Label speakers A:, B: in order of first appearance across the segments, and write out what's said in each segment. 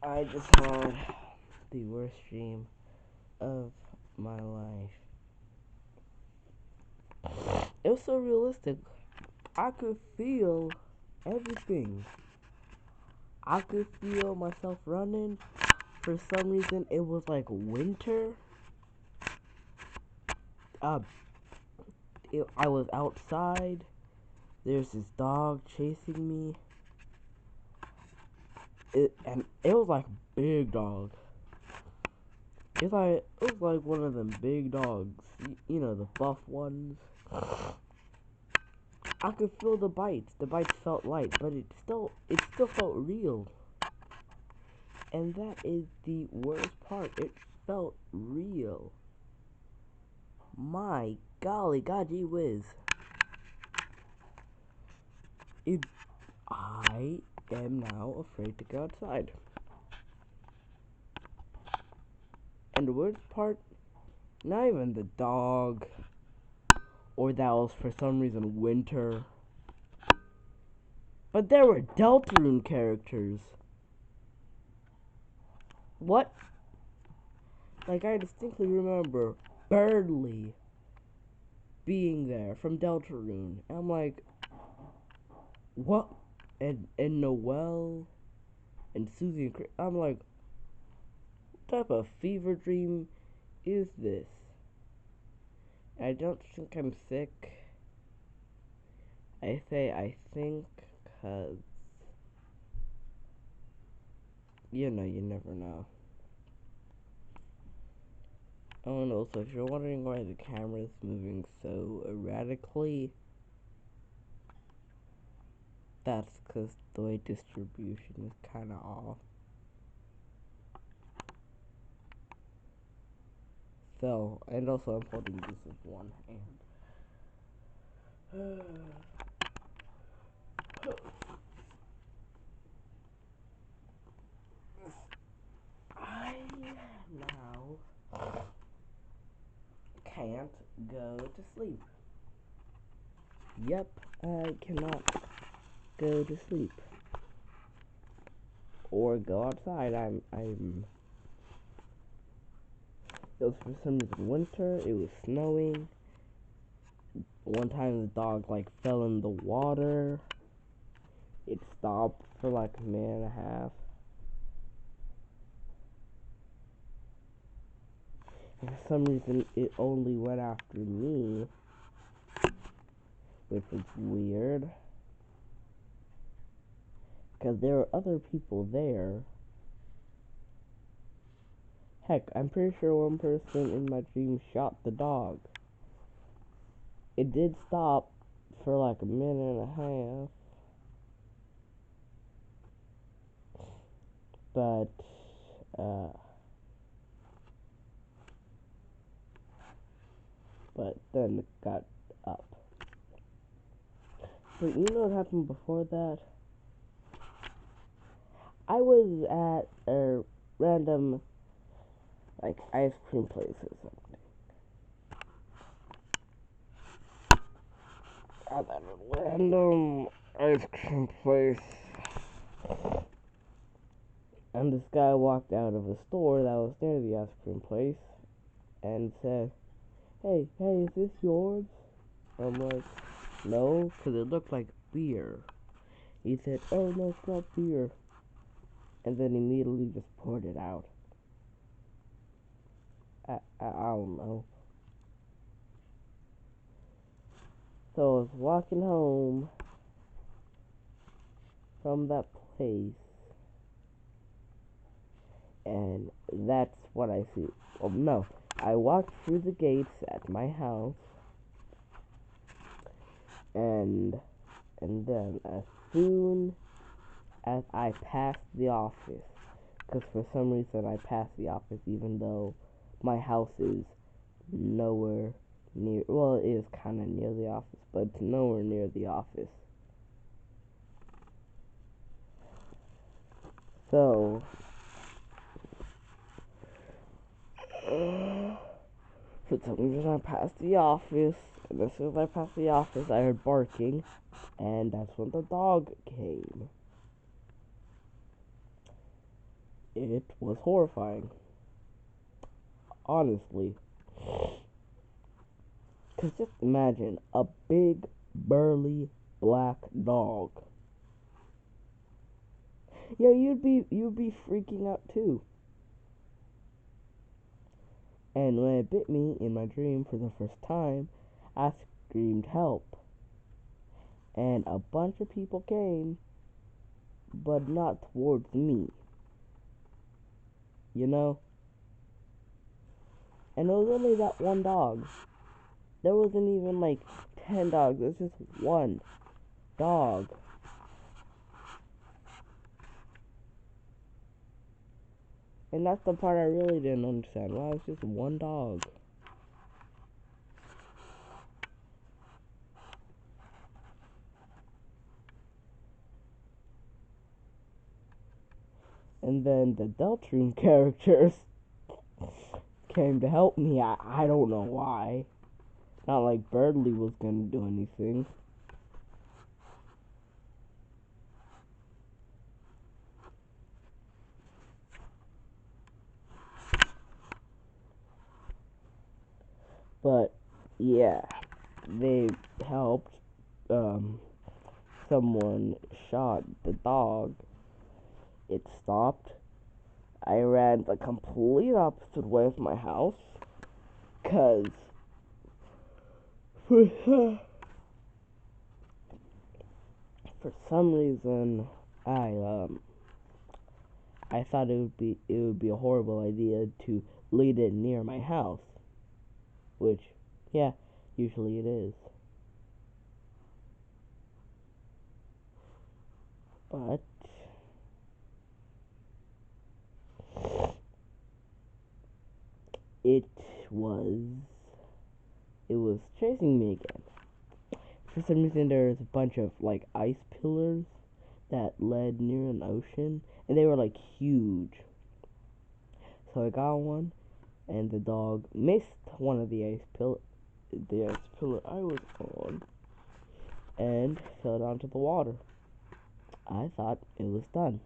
A: I just had the worst dream of my life. It was so realistic. I could feel everything. I could feel myself running. For some reason, it was like winter. Uh, I was outside. There's this dog chasing me. And it was like a big dog. It was like one of them big dogs. You know, the buff ones. I could feel the bites. The bites felt light, but it still felt real. And that is the worst part. It felt real. My golly, god gee whiz. It, I am now afraid to go outside. And the worst part, not even the dog, or that was for some reason winter, but there were Deltarune characters. What? Like, I distinctly remember Berdly being there from Deltarune. And I'm like, what? And Noelle and Susie and Chris. I'm like, what type of fever dream is this? I don't think I'm sick. I say I think because, you know, you never know. Oh, and also, if you're wondering why the camera is moving so erratically, that's because the way distribution is kind of off. So, and also I'm holding this with one hand. I now can't go to sleep. Yep, I cannot go to sleep or go outside. I'm. It was for some reason winter. It was snowing. One time the dog like fell in the water. It stopped for like a minute and a half. And for some reason, it only went after me, which was weird. Because there were other people there. Heck, I'm pretty sure one person in my dream shot the dog. It did stop for like a minute and a half. But, uh, but then it got up. But you know what happened before that? I was at a random, like, ice cream place or something. At a random ice cream place. And this guy walked out of a store that was near the ice cream place and said, hey, is this yours? I'm like, no, because it looked like beer. He said, oh, no, it's not beer. And then immediately just poured it out. I don't know. So I was walking home from that place, and that's what I see. Oh, no. I walked through the gates at my house, and then as soon as I passed the office, because for some reason I passed the office even though my house is nowhere near, well, it is kind of near the office, but it's nowhere near the office. So, for some reason I passed the office, and as soon as I passed the office, I heard barking, and that's when the dog came. it was horrifying. Honestly. Because just imagine a big, burly, black dog. Yeah, you'd be freaking out too. And when it bit me in my dream for the first time, I screamed help. And a bunch of people came, but not towards me. You know? And it was only that one dog. There wasn't even like 10 dogs. It was just one dog. And that's the part I really didn't understand. Why it was just one dog. And then the Deltarune characters came to help me. I don't know why. Not like Birdly was gonna do anything. But yeah, they helped. Someone shot the dog. It stopped. I ran the complete opposite way of my house. Cause for some reason I thought it would be a horrible idea to lead it near my house. Which, yeah, usually it is. But it was it was chasing me again. For some reason there's a bunch of like ice pillars that led near an ocean, and they were like huge. So I got one, and the dog missed one of the ice pillar I was on, and fell down to the water. I thought it was done.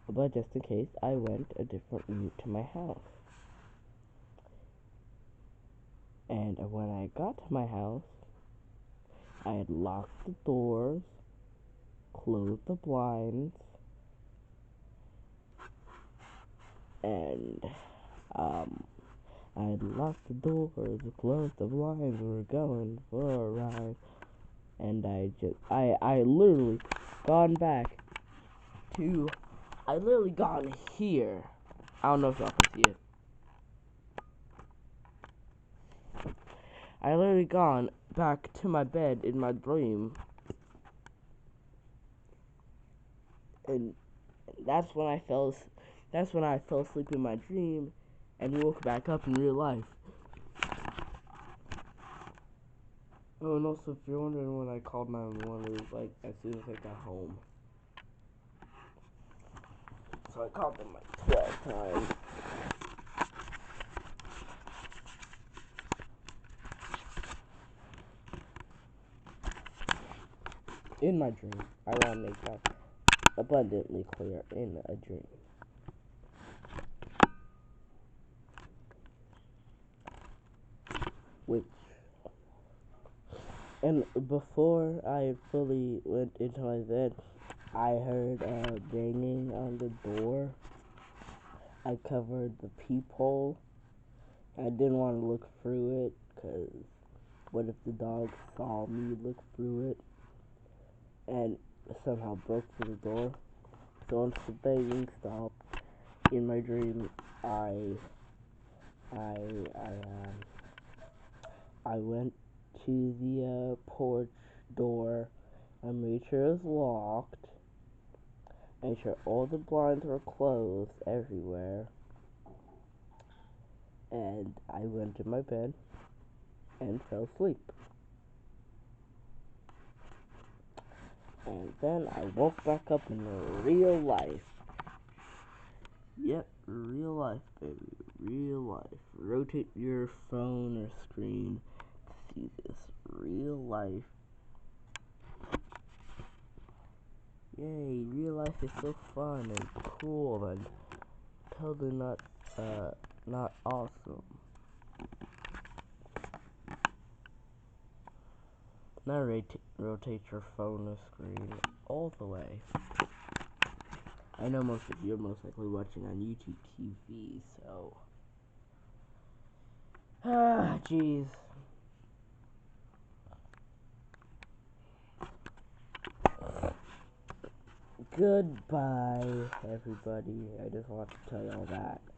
A: But just in case, I went a different route to my house. And when I got to my house, I had locked the doors, closed the blinds, and I had locked the doors, closed the blinds, we were going for a ride, and I literally gone back to, I literally gone here. I don't know if y'all can see it. I literally gone back to my bed in my dream, and that's when I fell asleep in my dream, and woke back up in real life. Oh, and also, if you're wondering when I called 911, it was like as soon as I got home. So I called them like 12 times. In my dream. I want to make that abundantly clear, in a dream. Which, and before I fully went into my bed, I heard a banging on the door. I covered the peephole. I didn't want to look through it, because what if the dog saw me look through it and somehow broke through the door? So once the banging stopped, in my dream, I, I went to the porch door. I made sure it was locked. Made sure all the blinds were closed everywhere. And I went to my bed and fell asleep. And then I woke back up in real life. Yep, real life, baby. Real life. Rotate your phone or screen to see this. Real life. Yay, real life life is so fun and cool and totally not awesome. Now rotate your phone screen all the way. I know most of you are most likely watching on YouTube TV, so... jeez. Goodbye, everybody. I just want to tell y'all that.